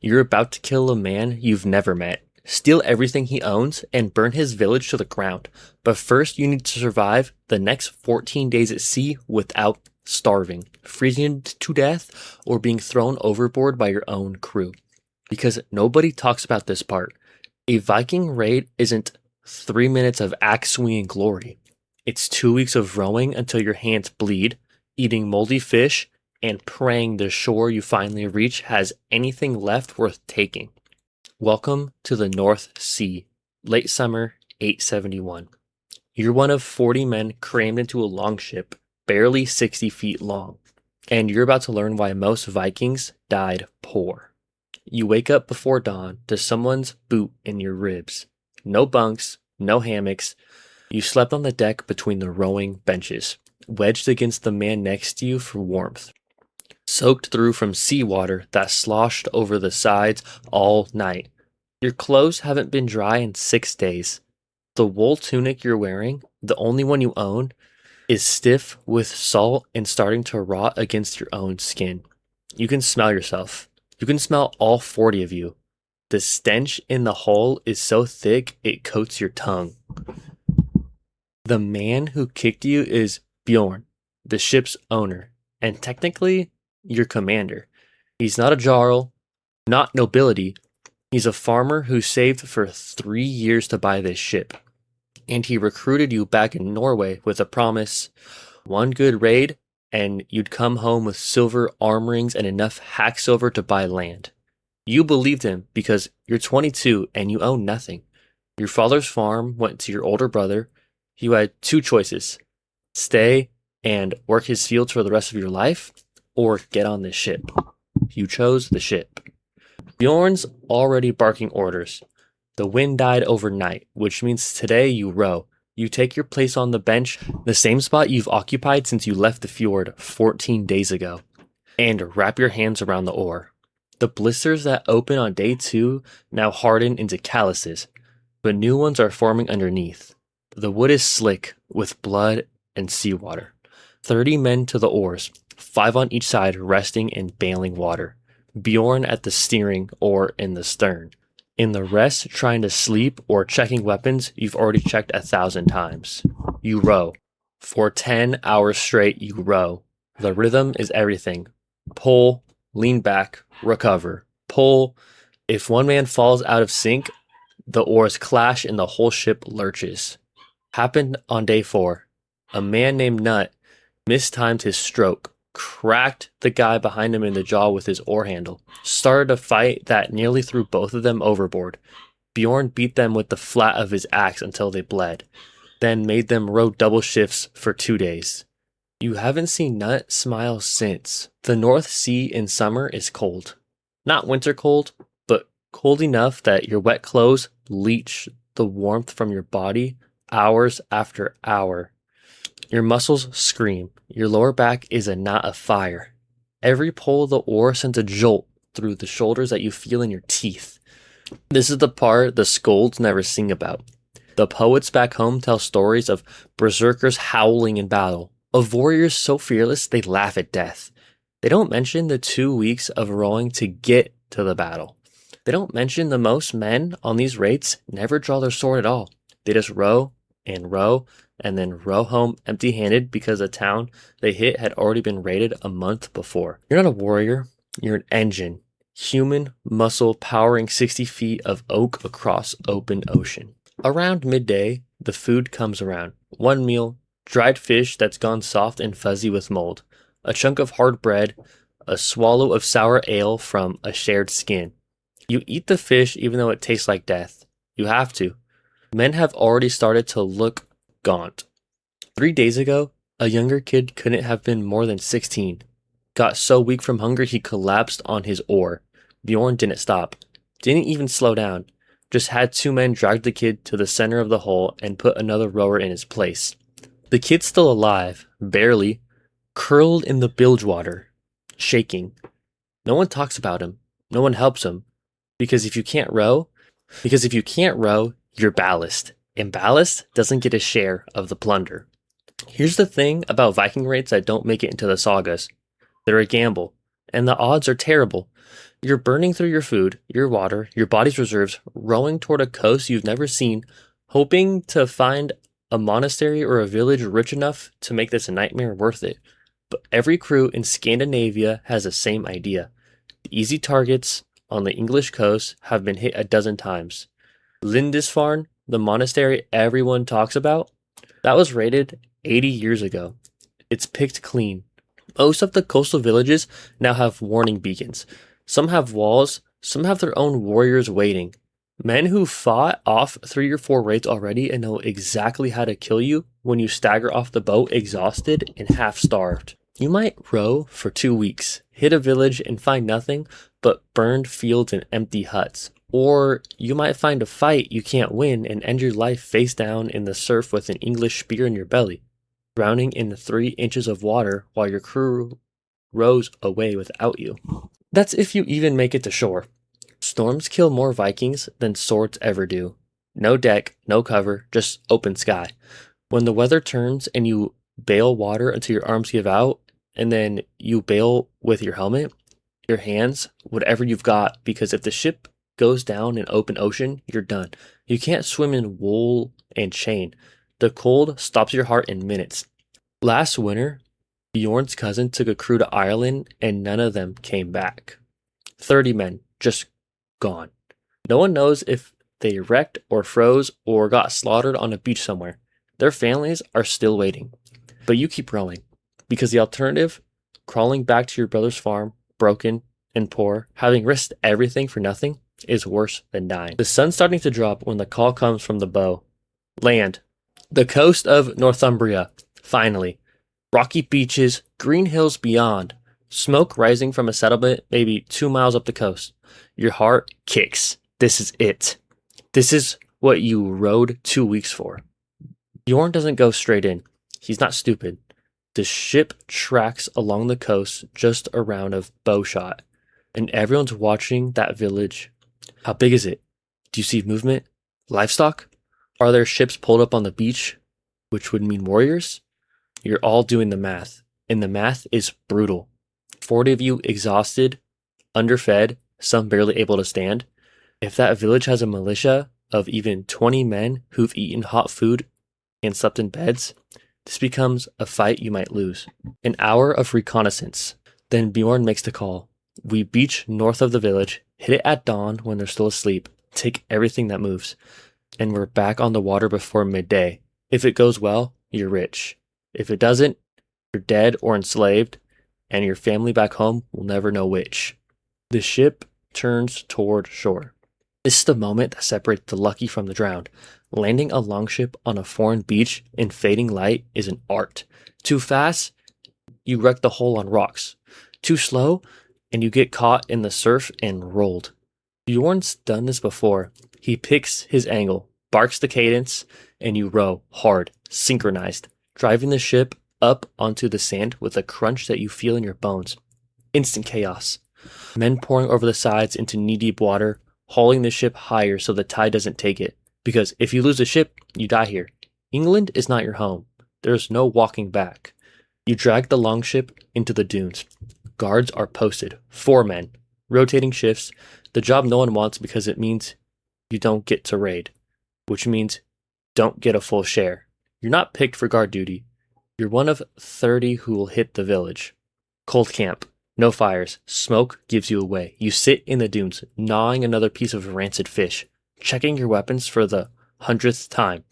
You're about to kill a man you've never met, steal everything he owns, and burn his village to the ground. But first, you need to survive the next 14 days at sea without starving, freezing to death, or being thrown overboard by your own crew. Because nobody talks about this part. A Viking raid isn't 3 minutes of axe swinging glory. It's 2 weeks of rowing until your hands bleed, eating moldy fish, and praying the shore you finally reach has anything left worth taking. Welcome to the North Sea, late summer 871. You're one of 40 men crammed into a longship, barely 60 feet long, and you're about to learn why most Vikings died poor. You wake up before dawn to someone's boot in your ribs. No bunks, no hammocks. You slept on the deck between the rowing benches, wedged against the man next to you for warmth. Soaked through from seawater that sloshed over the sides all night. Your clothes haven't been dry in 6 days. The wool tunic you're wearing, the only one you own, is stiff with salt and starting to rot against your own skin. You can smell yourself. You can smell all 40 of you. The stench in the hull is so thick it coats your tongue. The man who kicked you is Bjorn, the ship's owner, and technically your commander. He's not a jarl, not nobility. He's a farmer who saved for 3 years to buy this ship. And he recruited you back in Norway with a promise: one good raid, and you'd come home with silver arm rings and enough hack silver to buy land. You believed him because you're 22 and you own nothing. Your father's farm went to your older brother. You had 2 choices: stay and work his fields for the rest of your life, or get on this ship. You chose the ship. Bjorn's already barking orders. The wind died overnight, which means today you row. You take your place on the bench, the same spot you've occupied since you left the fjord 14 days ago, and wrap your hands around the oar. The blisters that open on day 2 now harden into calluses, but new ones are forming underneath. The wood is slick with blood and seawater. 30 men to the oars, 5 on each side resting in bailing water. Bjorn at the steering or in the stern. In the rest trying to sleep or checking weapons you've already checked 1,000 times. You row. For 10 hours straight you row. The rhythm is everything. Pull, lean back, recover. Pull. If one man falls out of sync, the oars clash and the whole ship lurches. Happened on day 4. A man named Nut mistimed his stroke, cracked the guy behind him in the jaw with his oar handle, started a fight that nearly threw both of them overboard. Bjorn beat them with the flat of his axe until they bled, then made them row double shifts for 2 days. You haven't seen Nut smile since. The North Sea in summer is cold. Not winter cold, but cold enough that your wet clothes leach the warmth from your body hours after hour. Your muscles scream. Your lower back is a knot of fire. Every pull of the oar sends a jolt through the shoulders that you feel in your teeth. This is the part the scolds never sing about. The poets back home tell stories of berserkers howling in battle, of warriors so fearless they laugh at death. They don't mention the 2 weeks of rowing to get to the battle. They don't mention the most men on these raids never draw their sword at all. They just row and then row home empty-handed because the town they hit had already been raided a month before. You're not a warrior, you're an engine. Human muscle powering 60 feet of oak across open ocean. Around midday, the food comes around. 1 meal, dried fish that's gone soft and fuzzy with mold, a chunk of hard bread, a swallow of sour ale from a shared skin. You eat the fish even though it tastes like death. You have to. Men have already started to look gaunt. 3 days ago, a younger kid couldn't have been more than 16. Got so weak from hunger he collapsed on his oar. Bjorn didn't stop. Didn't even slow down. Just had 2 men drag the kid to the center of the hole and put another rower in his place. The kid's still alive, barely, curled in the bilgewater, shaking. No one talks about him. No one helps him. Because if you can't row, you're ballast. And ballast doesn't get a share of the plunder. Here's the thing about Viking raids that don't make it into the sagas. They're a gamble, and the odds are terrible. You're burning through your food, your water, your body's reserves, rowing toward a coast you've never seen, hoping to find a monastery or a village rich enough to make this nightmare worth it. But every crew in Scandinavia has the same idea. The easy targets on the English coast have been hit a dozen times. Lindisfarne, the monastery everyone talks about, that was raided 80 years ago. It's picked clean. Most of the coastal villages now have warning beacons. Some have walls, some have their own warriors waiting. Men who fought off 3 or 4 raids already and know exactly how to kill you when you stagger off the boat exhausted and half starved. You might row for 2 weeks, hit a village and find nothing but burned fields and empty huts. Or you might find a fight you can't win and end your life face down in the surf with an English spear in your belly, drowning in 3 inches of water while your crew rows away without you. That's if you even make it to shore. Storms kill more Vikings than swords ever do. No deck, no cover, just open sky. When the weather turns and you bail water until your arms give out, and then you bail with your helmet, your hands, whatever you've got, because if the ship goes down in open ocean, you're done. You can't swim in wool and chain. The cold stops your heart in minutes. Last winter, Bjorn's cousin took a crew to Ireland and none of them came back. 30 men, just gone. No one knows if they wrecked or froze or got slaughtered on a beach somewhere. Their families are still waiting. But you keep rowing, because the alternative, crawling back to your brother's farm, broken and poor, having risked everything for nothing, is worse than dying. The sun's starting to drop when the call comes from the bow. Land. The coast of Northumbria. Finally. Rocky beaches, green hills beyond. Smoke rising from a settlement maybe 2 miles up the coast. Your heart kicks. This is it. This is what you rode 2 weeks for. Bjorn doesn't go straight in. He's not stupid. The ship tracks along the coast just around a bow shot. And everyone's watching that village. How big is it? Do you see movement? Livestock? Are there ships pulled up on the beach, which would mean warriors? You're all doing the math, and the math is brutal. 40 of you exhausted, underfed, some barely able to stand. If that village has a militia of even 20 men who've eaten hot food and slept in beds, this becomes a fight you might lose. An hour of reconnaissance. Then Bjorn makes the call. We beach north of the village, hit it at dawn when they're still asleep, take everything that moves, and we're back on the water before midday. If it goes well, you're rich. If it doesn't, you're dead or enslaved, and your family back home will never know which. The ship turns toward shore. This is the moment that separates the lucky from the drowned. Landing a longship on a foreign beach in fading light is an art. Too fast, you wreck the hull on rocks. Too slow, and you get caught in the surf and rolled. Bjorn's done this before. He picks his angle, barks the cadence, and you row hard, synchronized, driving the ship up onto the sand with a crunch that you feel in your bones. Instant chaos. Men pouring over the sides into knee-deep water, hauling the ship higher so the tide doesn't take it. Because if you lose the ship, you die here. England is not your home. There's no walking back. You drag the longship into the dunes. Guards are posted. 4 men. Rotating shifts. The job no one wants because it means you don't get to raid. Which means don't get a full share. You're not picked for guard duty. You're one of 30 who will hit the village. Cold camp. No fires. Smoke gives you away. You sit in the dunes, gnawing another piece of rancid fish, checking your weapons for the 100th time.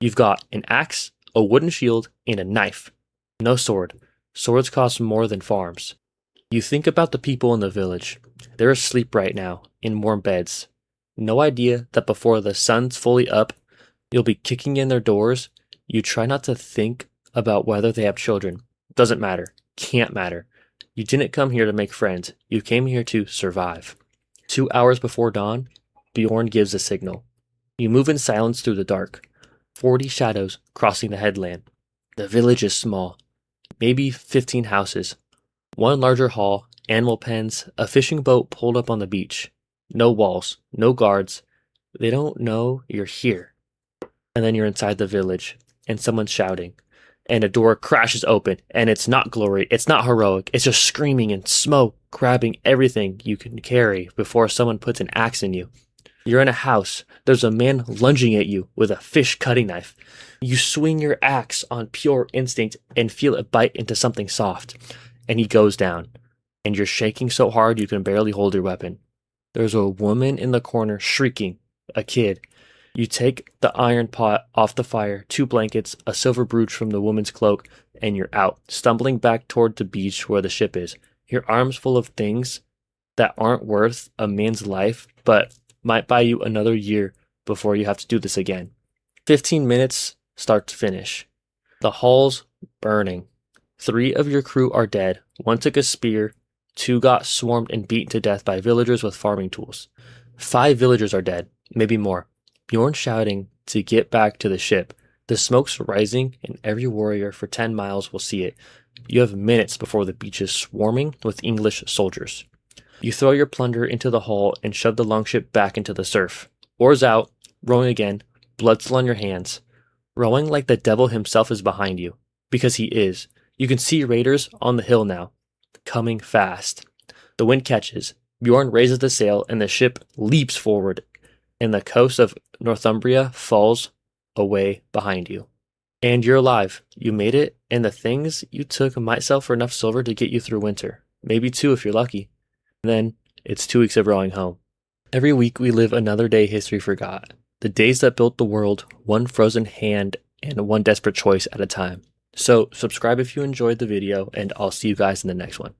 You've got an axe, a wooden shield, and a knife. No sword. Swords cost more than farms. You think about the people in the village. They're asleep right now, in warm beds. No idea that before the sun's fully up, you'll be kicking in their doors. You try not to think about whether they have children. Doesn't matter. Can't matter. You didn't come here to make friends. You came here to survive. 2 hours before dawn, Bjorn gives a signal. You move in silence through the dark. 40 shadows crossing the headland. The village is small. Maybe 15 houses. One larger hall, animal pens, a fishing boat pulled up on the beach. No walls, no guards. They don't know you're here. And then you're inside the village, and someone's shouting. And a door crashes open, and it's not glory, it's not heroic, it's just screaming and smoke grabbing everything you can carry before someone puts an axe in you. You're in a house. There's a man lunging at you with a fish cutting knife. You swing your axe on pure instinct and feel it bite into something soft, and he goes down. And you're shaking so hard you can barely hold your weapon. There's a woman in the corner shrieking, a kid. You take the iron pot off the fire, 2 blankets, a silver brooch from the woman's cloak, and you're out, stumbling back toward the beach where the ship is. Your arms full of things that aren't worth a man's life, but might buy you another year before you have to do this again. 15 minutes, start to finish. The hull's burning. 3 of your crew are dead. 1 took a spear. 2 got swarmed and beaten to death by villagers with farming tools. 5 villagers are dead, maybe more. Bjorn shouting to get back to the ship. The smoke's rising, and every warrior for 10 miles will see it. You have minutes before the beach is swarming with English soldiers. You throw your plunder into the hull and shove the longship back into the surf. Oars out, rowing again, blood still on your hands. Rowing like the devil himself is behind you. Because he is. You can see raiders on the hill now. Coming fast. The wind catches. Bjorn raises the sail and the ship leaps forward, and the coast of Northumbria falls away behind you. And you're alive. You made it, and the things you took might sell for enough silver to get you through winter. Maybe 2 if you're lucky. And then it's 2 weeks of rowing home. Every week we live another day history forgot. The days that built the world, one frozen hand and one desperate choice at a time. So subscribe if you enjoyed the video, and I'll see you guys in the next one.